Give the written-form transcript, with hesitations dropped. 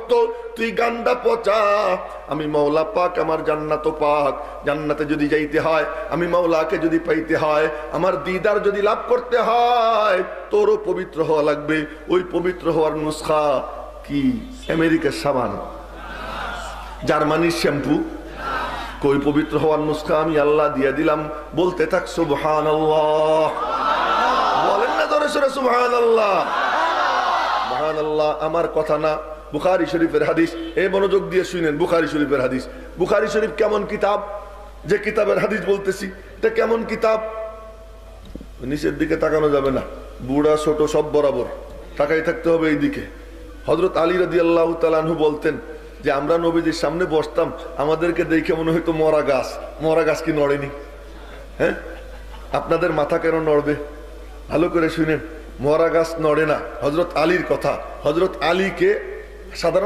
ভক্ত, তুই গান্ডা পচা, আমি মাওলা পাক, আমার জান্নাত পাক। জান্নাতে যদি যাইতে হয়, আমি মাওলাকে যদি পাইতে হয়, আমার দিদার যদি লাভ করতে হয়, তোরও পবিত্র হওয়া লাগবে। ওই পবিত্র হওয়ার নুসখা কি? আমেরিকার সাবান, জার্মানির শ্যাম্পু। কই পবিত্র হওয়ার নুসখা আমি আল্লাহ দিয়ে দিলাম। বলতে থাক সুবহানাল্লাহ, বলেন না জোরে সোরে সুবহানাল্লাহ। সুবহানাল্লাহ আমার কথা না, বুখারী শরীফের হাদিস। এই মনোযোগ দিয়ে শুনেন, বুখারী শরীফের হাদিস। বুখারী শরীফ কেমন কিতাব, যে কিতাবের হাদিস বলতেছি, এটা কেমন কিতাব? নিচের দিকে তাকানো যাবে না, বুড়া ছোট সব বরাবর তাকাই থাকতে হবে এই দিকে। হযরত আলী রাদিয়াল্লাহু তাআলা আনহু বলতেন যে আমরা নবীজির সামনে বসতাম, আমাদেরকে দেখে মনে হইতো মরা গাছ। মরা গাছ কি নড়েনি? হ্যাঁ, আপনাদের মাথা কেন নড়বে? ভালো করে শুনেন, মরা গাছ নড়ে না। হযরত আলীর কথা। হযরত আলীকে সাধারণ